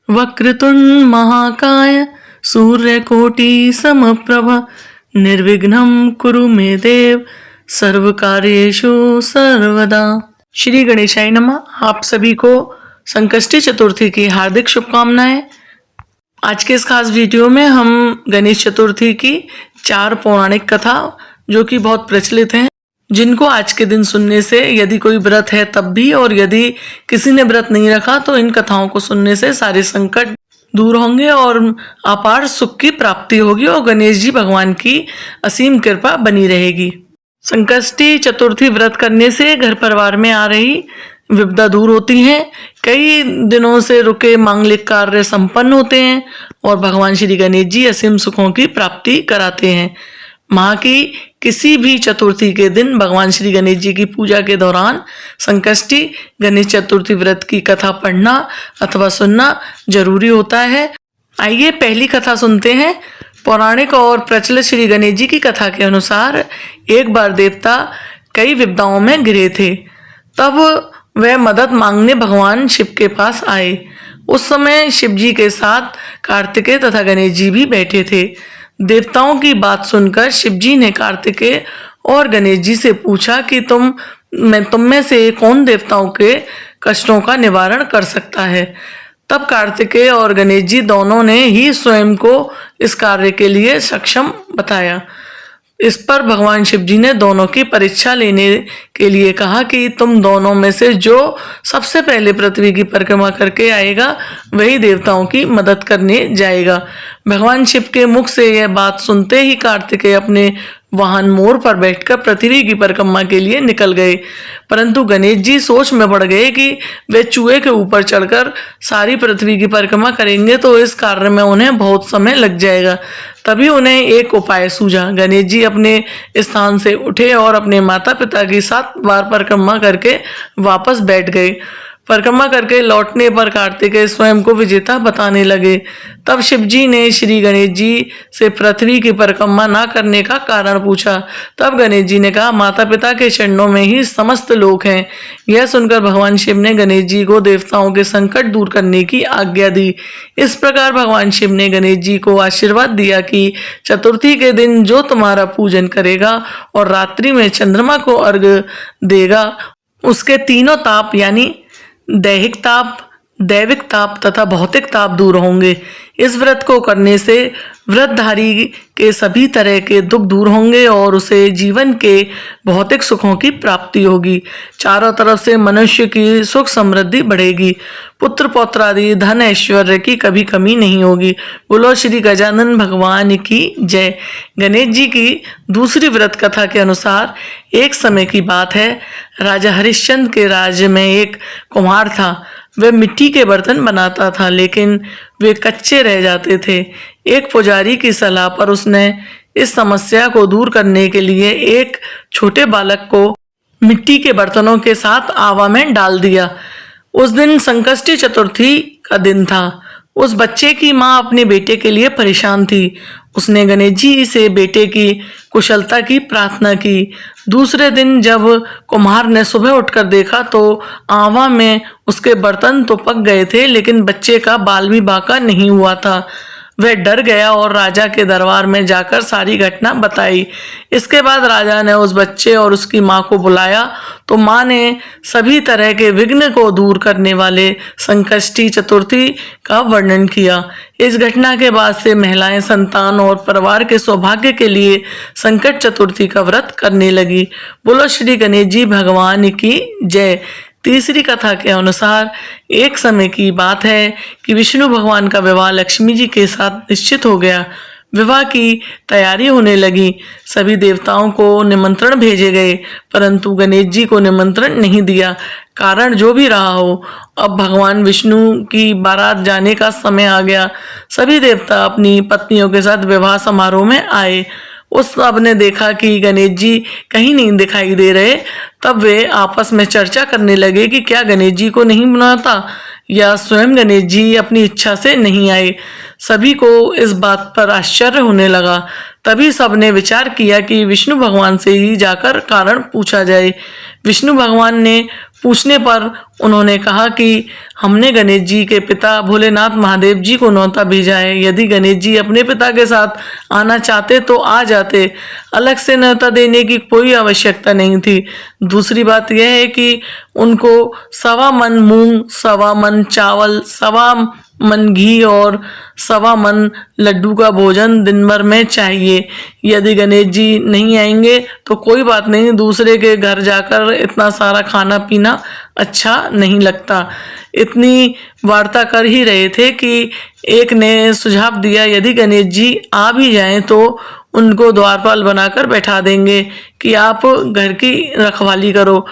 वक्रतुंड महाकाय सूर्यकोटि समप्रभ निर्विघ्नं कुरु मे देव सर्व कार्येषु सर्वदा। श्री गणेशाय नमः। आप सभी को संकष्टी चतुर्थी की हार्दिक शुभकामनाएं। आज के इस खास वीडियो में हम गणेश चतुर्थी की 4 पौराणिक कथा जो कि बहुत प्रचलित हैं, जिनको आज के दिन सुनने से यदि कोई व्रत है तब भी और यदि किसी ने व्रत नहीं रखा तो इन कथाओं को सुनने से सारे संकट दूर होंगे और अपार सुख की प्राप्ति होगी और गणेश जी भगवान की असीम कृपा बनी रहेगी। संकष्टी चतुर्थी व्रत करने से घर परिवार में आ रही विपदा दूर होती है, कई दिनों से रुके मांगलिक कार्य संपन्न होते हैं और भगवान श्री गणेश जी असीम सुखों की प्राप्ति कराते हैं। माह की किसी भी चतुर्थी के दिन भगवान श्री गणेश जी की पूजा के दौरान संकष्टी गणेश चतुर्थी व्रत की कथा पढ़ना अथवा सुनना जरूरी होता है। आइए पहली कथा सुनते हैं। पौराणिक और प्रचलित श्री गणेश जी की कथा के अनुसार एक बार देवता कई विपदाओं में घिरे थे, तब वह मदद मांगने भगवान शिव के पास आए। उस समय शिव जी के साथ कार्तिकेय तथा गणेश जी भी बैठे थे। देवताओं की बात सुनकर शिव जी ने कार्तिकेय और गणेश जी से पूछा कि तुम में से कौन देवताओं के कष्टों का निवारण कर सकता है। तब कार्तिकेय और गणेश जी दोनों ने ही स्वयं को इस कार्य के लिए सक्षम बताया। इस पर भगवान शिव जी ने दोनों की परीक्षा लेने के लिए कहा कि तुम दोनों में से जो सबसे पहले पृथ्वी की परिक्रमा करके आएगा वही देवताओं की मदद करने जाएगा। भगवान शिव के मुख से यह बात सुनते ही कार्तिकेय अपने वाहन मोर पर बैठकर पृथ्वी की परिक्रमा के लिए निकल गए, परंतु गणेश जी सोच में पड़ गए कि वे चूहे के ऊपर चढ़कर सारी पृथ्वी की परिक्रमा करेंगे तो इस कार्य में उन्हें बहुत समय लग जाएगा। तभी उन्हें एक उपाय सूझा। गणेश जी अपने स्थान से उठे और अपने माता पिता की 7 बार परिक्रमा करके वापस बैठ गए। परिक्रमा करके लौटने पर कार्तिकेय स्वयं को विजेता बताने लगे। तब शिव जी ने श्री गणेश जी से पृथ्वी की परिक्रमा न करने का कारण पूछा। तब गणेश जी ने कहा, माता पिता के चरणों में ही समस्त लोक हैं। यह सुनकर भगवान शिव ने गणेश जी को देवताओं के संकट दूर करने की आज्ञा दी। इस प्रकार भगवान शिव ने गणेश जी को आशीर्वाद दिया कि चतुर्थी के दिन जो तुम्हारा पूजन करेगा और रात्रि में चंद्रमा को अर्घ्य देगा उसके तीनों ताप यानी दैहिक ताप, दैविक ताप तथा भौतिक ताप दूर होंगे। इस व्रत को करने से व्रतधारी के सभी तरह के दुख दूर होंगे और उसे जीवन के भौतिक सुखों की प्राप्ति होगी। चारों तरफ से मनुष्य की सुख समृद्धि बढ़ेगी। पुत्र पौत्रादि धन ऐश्वर्य की कभी कमी नहीं होगी। बोलो श्री गजानन भगवान की जय। गणेश जी की दूसरी व्रत कथा के अनुसार एक समय की बात है, राजा हरिश्चंद्र के राज्य में एक कुम्हार था। वह मिट्टी के बर्तन बनाता था, लेकिन वे कच्चे रह जाते थे। एक पुजारी की सलाह पर उसने इस समस्या को दूर करने के लिए एक छोटे बालक को मिट्टी के बर्तनों के साथ आवा में डाल दिया। उस दिन संकष्टी चतुर्थी का दिन था। उस बच्चे की माँ अपने बेटे के लिए परेशान थी। उसने गणेश जी से बेटे की कुशलता की प्रार्थना की। दूसरे दिन जब कुम्हार ने सुबह उठकर देखा तो आवा में उसके बर्तन तो पक गए थे, लेकिन बच्चे का बाल भी बांका नहीं हुआ था। वह डर गया और राजा के दरबार में जाकर सारी घटना बताई। इसके बाद राजा ने उस बच्चे और उसकी माँ को बुलाया तो माँ ने सभी तरह के विघ्न को दूर करने वाले संकष्टी चतुर्थी का वर्णन किया। इस घटना के बाद से महिलाएं संतान और परिवार के सौभाग्य के लिए संकट चतुर्थी का व्रत करने लगी। बोलो श्री गणेश जी भगवान की जय। तीसरी कथा के अनुसार एक समय की बात है कि विष्णु भगवान का विवाह लक्ष्मी जी के साथ निश्चित हो गया। विवाह की तैयारी होने लगी। सभी देवताओं को निमंत्रण भेजे गए, परंतु गणेश जी को निमंत्रण नहीं दिया। कारण जो भी रहा हो, अब भगवान विष्णु की बारात जाने का समय आ गया। सभी देवता अपनी पत्नियों के साथ विवाह समारोह में आए। उस सब ने देखा कि गणेश जी कहीं नहीं दिखाई दे रहे। तब वे आपस में चर्चा करने लगे कि क्या गणेश जी को नहीं बुलाता या स्वयं गणेश जी अपनी इच्छा से नहीं आए। सभी को इस बात पर आश्चर्य होने लगा। तभी सबने विचार किया कि विष्णु भगवान से ही जाकर कारण पूछा जाए। विष्णु भगवान ने पूछने पर उन्होंने कहा कि हमने गणेश जी के पिता भोलेनाथ महादेव जी को न्योता भेजा है। यदि गणेश जी अपने पिता के साथ आना चाहते तो आ जाते, अलग से न्योता देने की कोई आवश्यकता नहीं थी। दूसरी बात यह है कि उनको 1.25 मन मूंग, 1.25 मन चावल, 1.25 मन घी और 1.25 मन लड्डू का भोजन दिन भर में चाहिए। यदि गणेश जी नहीं आएंगे तो कोई बात नहीं, दूसरे के घर जाकर इतना सारा खाना पीना अच्छा नहीं लगता। इतनी वार्ता कर ही रहे थे कि एक ने सुझाव दिया, यदि गणेश जी आ भी जाएं तो उनको द्वारपाल बनाकर बैठा देंगे कि आप घर की रखवाली करो।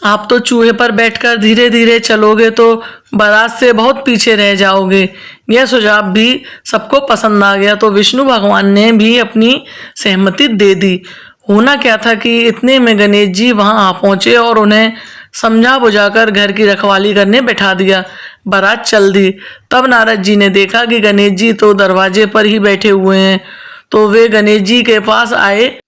आप तो चूहे पर बैठकर धीरे धीरे चलोगे तो बारात से बहुत पीछे रह जाओगे। यह सुझाव भी सबको पसंद आ गया तो विष्णु भगवान ने भी अपनी सहमति दे दी। होना क्या था कि इतने में गणेश जी वहां आ पहुंचे और उन्हें समझा बुझाकर घर की रखवाली करने बैठा दिया। बारात चल दी। तब नारद जी ने देखा कि गणेश जी तो दरवाजे पर ही बैठे हुए हैं, तो वे गणेश जी के पास आए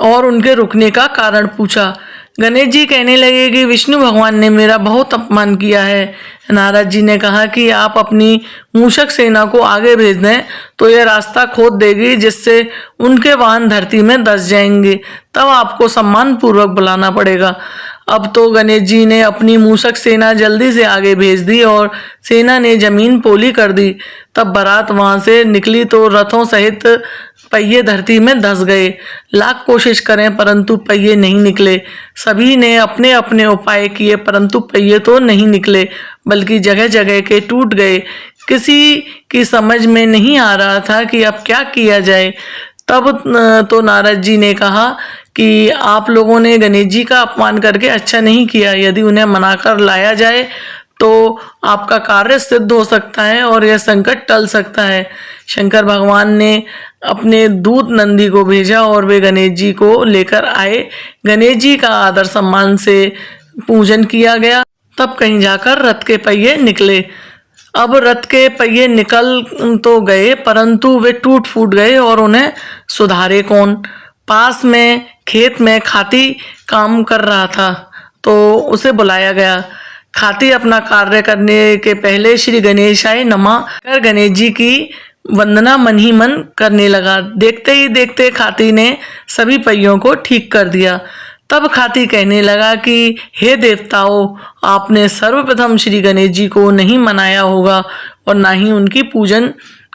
और उनके रुकने का कारण पूछा। गणेश जी कहने लगे कि विष्णु भगवान ने मेरा बहुत अपमान किया है। नारद जी ने कहा कि आप अपनी मूषक सेना को आगे भेज दें तो यह रास्ता खोद देगी, जिससे उनके वाहन धरती में धंस जाएंगे। तब आपको सम्मान पूर्वक बुलाना पड़ेगा। अब तो गणेश जी ने अपनी मूषक सेना जल्दी से आगे भेज दी और सेना ने जमीन पोली कर दी। तब बारात वहां से निकली तो रथों सहित पहिए धरती में धंस गए। लाख कोशिश करें परंतु पहिए नहीं निकले। सभी ने अपने अपने उपाय किए परंतु पहिए तो नहीं निकले, बल्कि जगह जगह के टूट गए। किसी की समझ में नहीं आ रहा था कि अब क्या किया जाए। तब तो नारद जी ने कहा कि आप लोगों ने गणेश जी का अपमान करके अच्छा नहीं किया। यदि उन्हें मनाकर लाया जाए तो आपका कार्य सिद्ध हो सकता है और यह संकट टल सकता है। शंकर भगवान ने अपने दूत नंदी को भेजा और वे गणेश जी को लेकर आए। गणेश जी का आदर सम्मान से पूजन किया गया। तब कहीं जाकर रथ के पहिए निकले। अब रथ के पहिए निकल तो गए परंतु वे टूट फूट गए और उन्हें सुधारे कौन। पास में खेत में खाती काम कर रहा था तो उसे बुलाया गया। खाती अपना कार्य करने के पहले श्री गणेशाय नमः कर गणेश जी की वंदना मन ही मन करने लगा। देखते ही देखते खाती ने सभी पहियों को ठीक कर दिया। तब खाती कहने लगा कि हे देवताओं, आपने सर्वप्रथम श्री गणेश जी को नहीं मनाया होगा और ना ही उनकी पूजन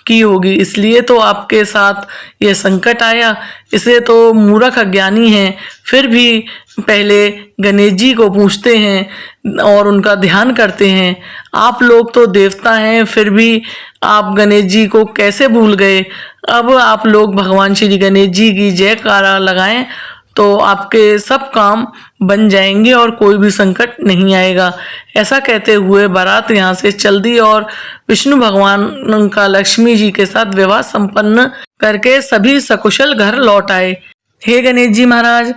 की होगी, इसलिए तो आपके साथ यह संकट आया। इसे तो मूर्ख अज्ञानी हैं, फिर भी पहले गणेश जी को पूछते हैं और उनका ध्यान करते हैं। आप लोग तो देवता हैं, फिर भी आप गणेश जी को कैसे भूल गए। अब आप लोग भगवान श्री गणेश जी की जयकारा लगाएं तो आपके सब काम बन जाएंगे और कोई भी संकट नहीं आएगा। ऐसा कहते हुए बारात यहाँ से चल दी और विष्णु भगवान का लक्ष्मी जी के साथ विवाह संपन्न करके सभी सकुशल घर लौट आए। हे गणेश जी महाराज,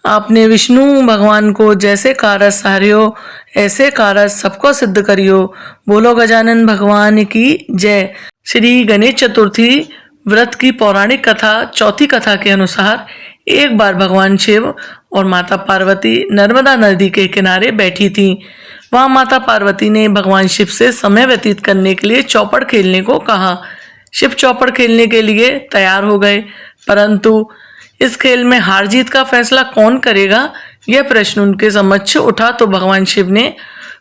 आपने विष्णु भगवान को जैसे कारज सहारियो ऐसे कारज सबको सिद्ध करियो। बोलो गजानन भगवान की जय। श्री गणेश चतुर्थी व्रत की पौराणिक कथा चौथी कथा के अनुसार एक बार भगवान शिव और माता पार्वती नर्मदा नदी के किनारे बैठी थीं। वहां माता पार्वती ने भगवान शिव से समय व्यतीत करने के लिए चौपड़ खेलने को कहा। शिव चौपड़ खेलने के लिए तैयार हो गए, परंतु इस खेल में हार जीत का फैसला कौन करेगा, यह प्रश्न उनके समक्ष उठा। तो भगवान शिव ने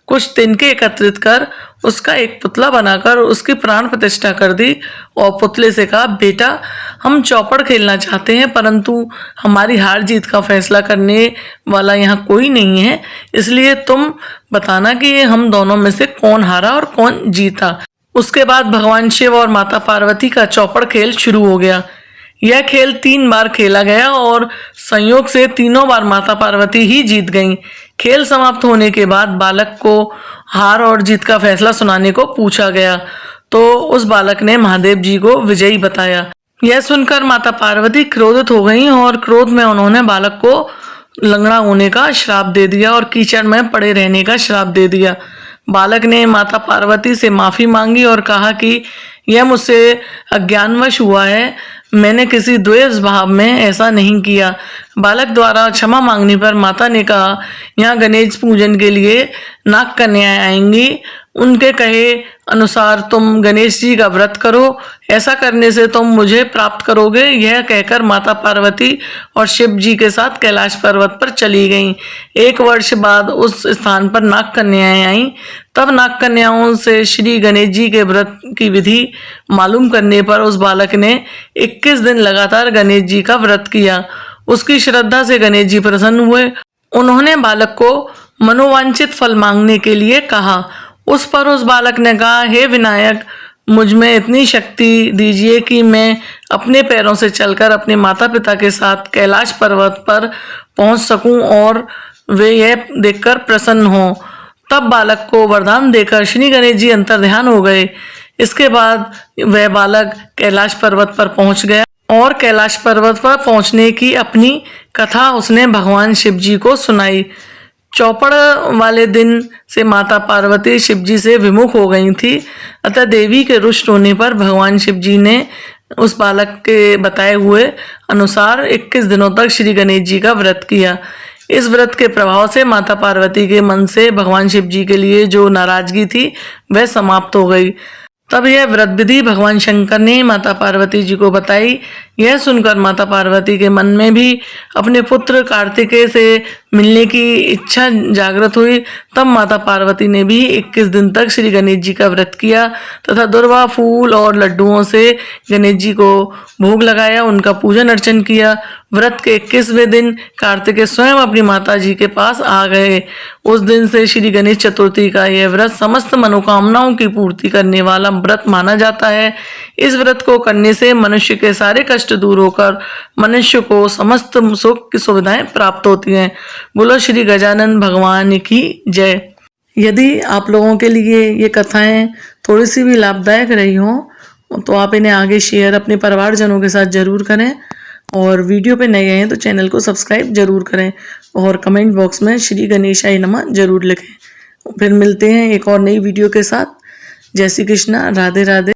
कुछ तिनके एकत्रित कर उसका एक पुतला बनाकर उसकी प्राण प्रतिष्ठा कर दी और पुतले से कहा, बेटा, हम चौपड़ खेलना चाहते हैं परंतु हमारी हार जीत का फैसला करने वाला यहाँ कोई नहीं है, इसलिए तुम बताना कि हम दोनों में से कौन हारा और कौन जीता। उसके बाद भगवान शिव और माता पार्वती का चौपड़ खेल शुरू हो गया। यह खेल 3 बार खेला गया और संयोग से तीनों बार माता पार्वती ही जीत गईं। खेल समाप्त होने के बाद बालक को हार और जीत का फैसला सुनाने को पूछा गया तो उस बालक ने महादेव जी को विजयी बताया। यह सुनकर माता पार्वती क्रोधित हो गईं और क्रोध में उन्होंने बालक को लंगड़ा होने का श्राप दे दिया और कीचड़ में पड़े रहने का श्राप दे दिया। बालक ने माता पार्वती से माफी मांगी और कहा कि यह मुझसे अज्ञानवश हुआ है, मैंने किसी द्वेष भाव में ऐसा नहीं किया। बालक द्वारा क्षमा मांगने पर माता ने कहा, यहाँ गणेश पूजन के लिए नाग कन्याएं आएंगी, उनके कहे अनुसार तुम गणेश जी का व्रत करो, ऐसा करने से तुम मुझे प्राप्त करोगे। यह कहकर माता पार्वती और शिव जी के साथ कैलाश पर्वत पर चली गईं। 1 वर्ष बाद उस स्थान पर नाग कन्याएं आईं। तब नाग कन्याओं से श्री गणेश जी के व्रत की विधि मालूम करने पर उस बालक ने 21 दिन लगातार गणेश जी का व्रत किया। उसकी श्रद्धा से गणेश जी प्रसन्न हुए। उन्होंने बालक को मनोवांछित फल मांगने के लिए कहा। उस पर उस बालक ने कहा, हे विनायक, मुझ में इतनी शक्ति दीजिए कि मैं अपने पैरों से चलकर अपने माता पिता के साथ कैलाश पर्वत पर पहुंच सकूं और वे यह देखकर प्रसन्न हों। तब बालक को वरदान देकर श्री गणेश जी अंतर्ध्यान हो गए। इसके बाद वह बालक कैलाश पर्वत पर पहुंच गया और कैलाश पर्वत पर पहुंचने की अपनी कथा उसने भगवान शिव जी को सुनाई। चौपड़ वाले दिन से माता पार्वती शिव जी से विमुख हो गई थी, अतः देवी के रुष्ट होने पर भगवान शिव जी ने उस बालक के बताए हुए अनुसार 21 दिनों तक श्री गणेश जी का व्रत किया। इस व्रत के प्रभाव से माता पार्वती के मन से भगवान शिव जी के लिए जो नाराजगी थी वह समाप्त हो गई। तब यह व्रत विधि भगवान शंकर ने माता पार्वती जी को बताई। यह सुनकर माता पार्वती के मन में भी अपने पुत्र कार्तिकेय से मिलने की इच्छा जागृत हुई। तब माता पार्वती ने भी 21 दिन तक श्री गणेश जी का व्रत किया तथा दुर्वा फूल और लड्डुओं से गणेश जी को भोग लगाया, उनका पूजन अर्चन किया। व्रत के 21वें दिन कार्तिकेय स्वयं अपनी माता जी के पास आ गए। उस दिन से श्री गणेश चतुर्थी का यह व्रत समस्त मनोकामनाओं की पूर्ति करने वाला व्रत माना जाता है। इस व्रत को करने से मनुष्य के सारे कष्ट दूर होकर मनुष्य को समस्त सुख की सुविधाएं प्राप्त होती हैं। बोलो श्री गजानन भगवान की जय। यदि आप लोगों के लिए ये कथाएं थोड़ी सी भी लाभदायक रही हों तो आप इन्हें आगे शेयर अपने परिवारजनों के साथ जरूर करें और वीडियो पे नए हैं तो चैनल को सब्सक्राइब जरूर करें और कमेंट बॉक्स में श्री गणेशाय नमः जरूर लिखें। फिर मिलते हैं एक और नई वीडियो के साथ। जय श्री कृष्णा, राधे राधे।